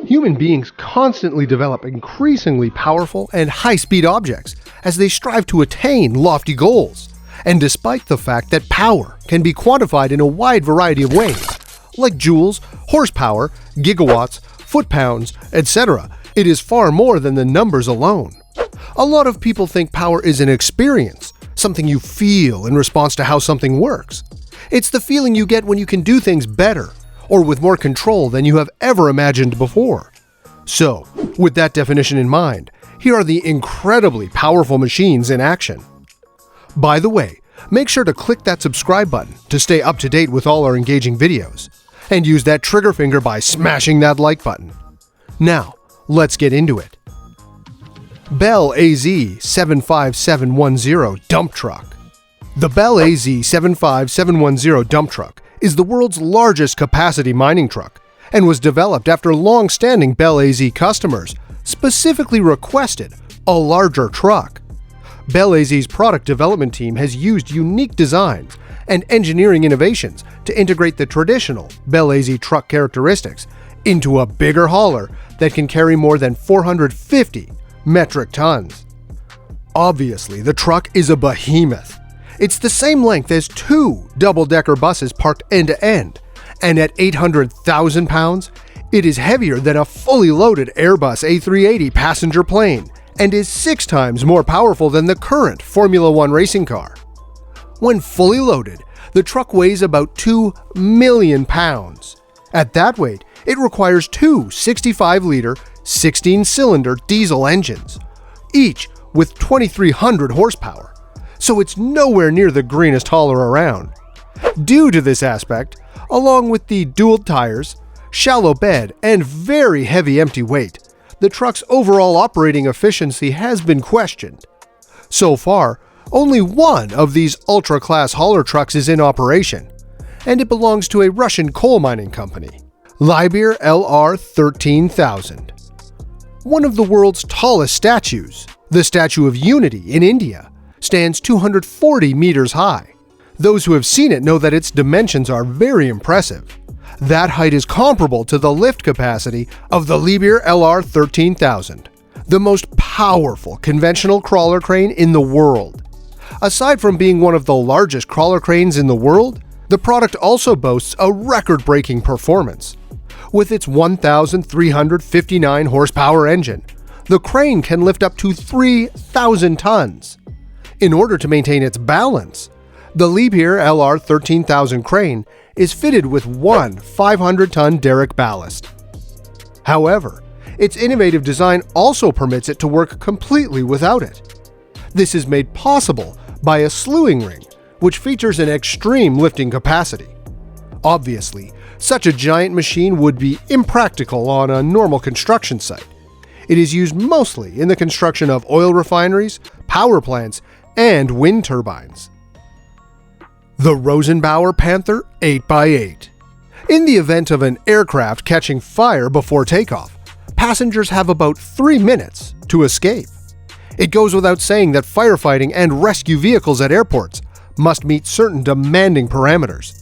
Human beings constantly develop increasingly powerful and high-speed objects as they strive to attain lofty goals. And despite the fact that power can be quantified in a wide variety of ways, like joules, horsepower, gigawatts, foot-pounds, etc., it is far more than the numbers alone. A lot of people think power is an experience, something you feel in response to how something works. It's the feeling you get when you can do things better, or with more control than you have ever imagined before. So, with that definition in mind, here are the incredibly powerful machines in action. By the way, make sure to click that subscribe button to stay up to date with all our engaging videos, and use that trigger finger by smashing that like button. Now, let's get into it. Bell AZ 75710 Dump Truck. The Bell AZ 75710 dump truck is the world's largest capacity mining truck and was developed after long-standing Bell AZ customers specifically requested a larger truck. Bell AZ's product development team has used unique designs and engineering innovations to integrate the traditional Bell AZ truck characteristics into a bigger hauler that can carry more than 450 metric tons. Obviously, the truck is a behemoth. It's the same length as two double-decker buses parked end-to-end, and at 800,000 pounds, it is heavier than a fully loaded Airbus A380 passenger plane and is 6 times more powerful than the current Formula One racing car. When fully loaded, the truck weighs about 2 million pounds. At that weight, it requires two 65-liter, 16-cylinder diesel engines, each with 2,300 horsepower. So it's nowhere near the greenest hauler around. Due to this aspect, along with the dual tires, shallow bed, and very heavy empty weight, the truck's overall operating efficiency has been questioned. So far, only one of these ultra-class hauler trucks is in operation, and it belongs to a Russian coal mining company, Liebherr LR 13000. One of the world's tallest statues, the Statue of Unity in India, stands 240 meters high. Those who have seen it know that its dimensions are very impressive. That height is comparable to the lift capacity of the Liebherr LR 13000, the most powerful conventional crawler crane in the world. Aside from being one of the largest crawler cranes in the world, the product also boasts a record-breaking performance. With its 1,359 horsepower engine, the crane can lift up to 3,000 tons. In order to maintain its balance, the Liebherr LR 13000 crane is fitted with one 500-ton derrick ballast. However, its innovative design also permits it to work completely without it. This is made possible by a slewing ring, which features an extreme lifting capacity. Obviously, such a giant machine would be impractical on a normal construction site. It is used mostly in the construction of oil refineries, power plants, and wind turbines. The Rosenbauer Panther 8x8. In the event of an aircraft catching fire before takeoff, passengers have about 3 minutes to escape. It goes without saying that firefighting and rescue vehicles at airports must meet certain demanding parameters.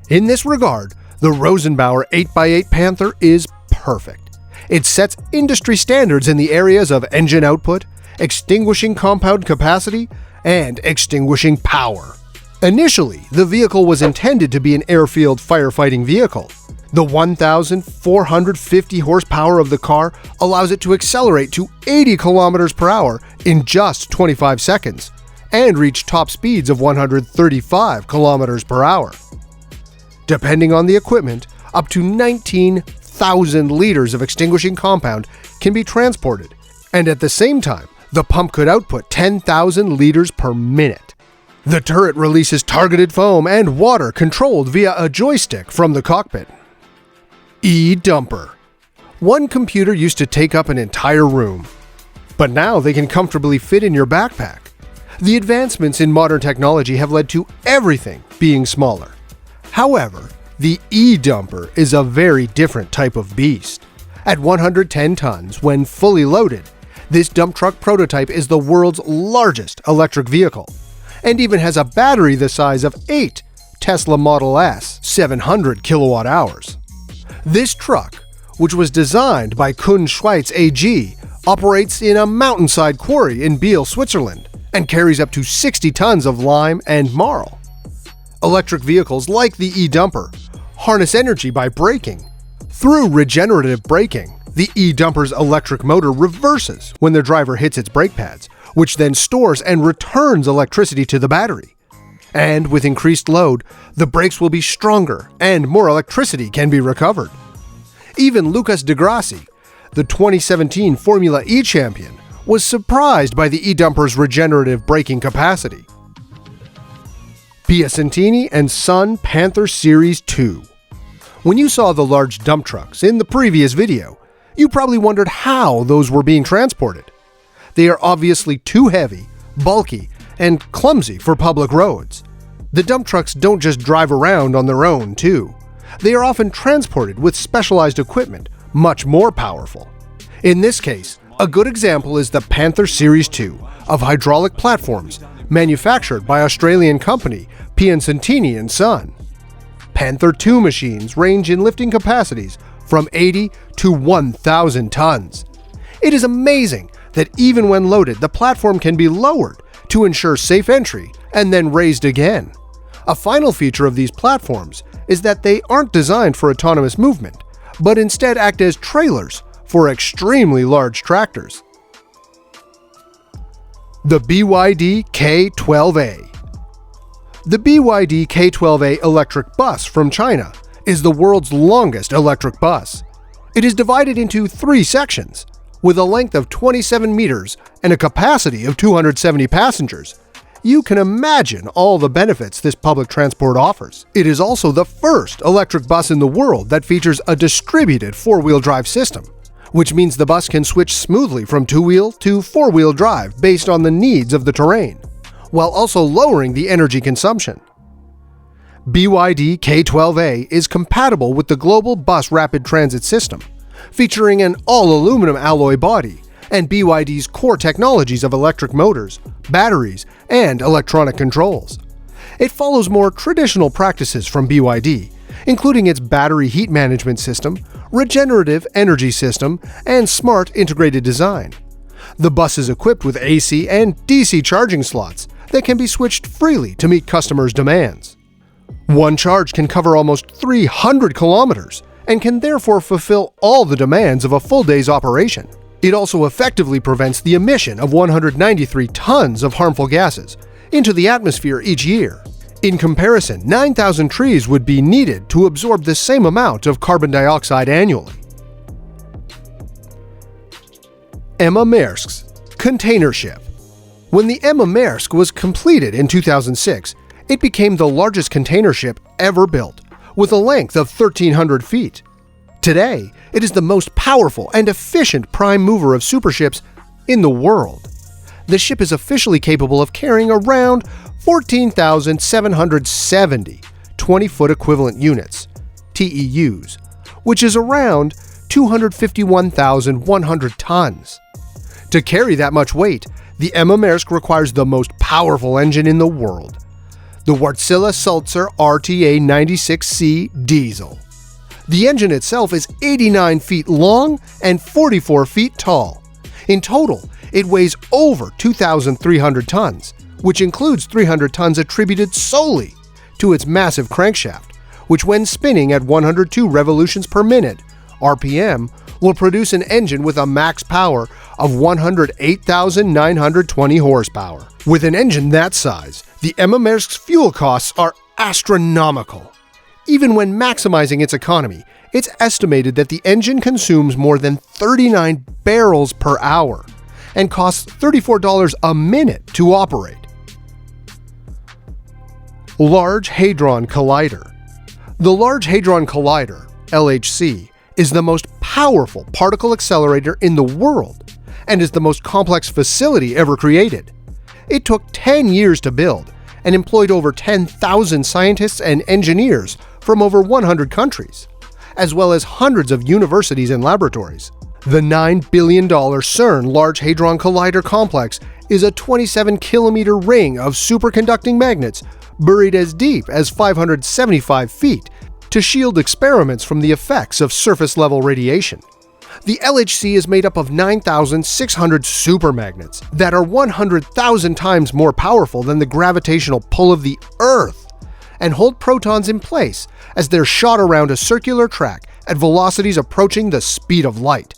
In this regard, the Rosenbauer 8x8 Panther is perfect. It sets industry standards in the areas of engine output, extinguishing compound capacity, and extinguishing power. Initially, the vehicle was intended to be an airfield firefighting vehicle. The 1,450 horsepower of the car allows it to accelerate to 80 kilometers per hour in just 25 seconds and reach top speeds of 135 kilometers per hour. Depending on the equipment, up to 19,000 liters of extinguishing compound can be transported, and at the same time, the pump could output 10,000 liters per minute. The turret releases targeted foam and water controlled via a joystick from the cockpit. E-Dumper. One computer used to take up an entire room, but now they can comfortably fit in your backpack. The advancements in modern technology have led to everything being smaller. However, the E-Dumper is a very different type of beast. At 110 tons, when fully loaded, this dump truck prototype is the world's largest electric vehicle, and even has a battery the size of 8 Tesla Model S 700 kilowatt hours. This truck, which was designed by Kuhn Schweiz AG, operates in a mountainside quarry in Biel, Switzerland, and carries up to 60 tons of lime and marl. Electric vehicles like the e-dumper harness energy by braking. Through regenerative braking, the e-dumper's electric motor reverses when the driver hits its brake pads, which then stores and returns electricity to the battery. And with increased load, the brakes will be stronger and more electricity can be recovered. Even Lucas de Grassi, the 2017 Formula E champion, was surprised by the e-dumper's regenerative braking capacity. Piacentini and Son Panther Series 2. When you saw the large dump trucks in the previous video, you probably wondered how those were being transported. They are obviously too heavy, bulky, and clumsy for public roads. The dump trucks don't just drive around on their own, too. They are often transported with specialized equipment, much more powerful. In this case, a good example is the Panther Series 2 of hydraulic platforms manufactured by Australian company Piacentini and Son. Panther 2 machines range in lifting capacities from 80 to 1,000 tons. It is amazing that even when loaded, the platform can be lowered to ensure safe entry and then raised again. A final feature of these platforms is that they aren't designed for autonomous movement, but instead act as trailers for extremely large tractors. The BYD K12A. The BYD K12A electric bus from China is the world's longest electric bus. It is divided into 3 sections, with a length of 27 meters and a capacity of 270 passengers. You can imagine all the benefits this public transport offers. It is also the first electric bus in the world that features a distributed 4-wheel drive system, which means the bus can switch smoothly from 2-wheel to 4-wheel drive based on the needs of the terrain, while also lowering the energy consumption. BYD K12A is compatible with the global bus rapid transit system, featuring an all-aluminum alloy body and BYD's core technologies of electric motors, batteries, and electronic controls. It follows more traditional practices from BYD, including its battery heat management system, regenerative energy system, and smart integrated design. The bus is equipped with AC and DC charging slots that can be switched freely to meet customers' demands. One charge can cover almost 300 kilometers and can therefore fulfill all the demands of a full day's operation. It also effectively prevents the emission of 193 tons of harmful gases into the atmosphere each year. In comparison, 9,000 trees would be needed to absorb the same amount of carbon dioxide annually. Emma Maersk's container ship. When the Emma Maersk was completed in 2006, it became the largest container ship ever built, with a length of 1,300 feet. Today, it is the most powerful and efficient prime mover of superships in the world. The ship is officially capable of carrying around 14,770 20-foot equivalent units, TEUs, which is around 251,100 tons. To carry that much weight, the Emma Maersk requires the most powerful engine in the world, the Wärtsilä Sulzer RTA 96C diesel. The engine itself is 89 feet long and 44 feet tall. In total, it weighs over 2,300 tons, which includes 300 tons attributed solely to its massive crankshaft, which when spinning at 102 revolutions per minute, RPM, will produce an engine with a max power of 108,920 horsepower. With an engine that size, the Emma Maersk's fuel costs are astronomical. Even when maximizing its economy, it's estimated that the engine consumes more than 39 barrels per hour and costs $34 a minute to operate. Large Hadron Collider. The Large Hadron Collider, LHC, is the most powerful particle accelerator in the world and is the most complex facility ever created. It took 10 years to build and employed over 10,000 scientists and engineers from over 100 countries, as well as hundreds of universities and laboratories. The $9 billion CERN Large Hadron Collider complex is a 27-kilometer ring of superconducting magnets buried as deep as 575 feet to shield experiments from the effects of surface-level radiation. The LHC is made up of 9,600 supermagnets that are 100,000 times more powerful than the gravitational pull of the Earth and hold protons in place as they're shot around a circular track at velocities approaching the speed of light.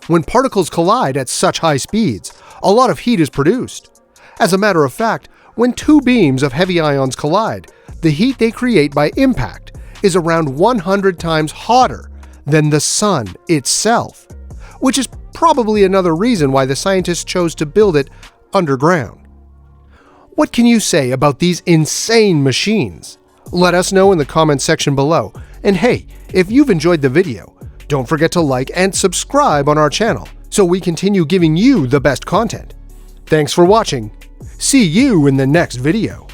When particles collide at such high speeds, a lot of heat is produced. As a matter of fact, when two beams of heavy ions collide, the heat they create by impact is around 100 times hotter than the Sun itself, which is probably another reason why the scientists chose to build it underground. What can you say about these insane machines? Let us know in the comments section below. And hey, if you've enjoyed the video, don't forget to like and subscribe on our channel so we continue giving you the best content. Thanks for watching. See you in the next video.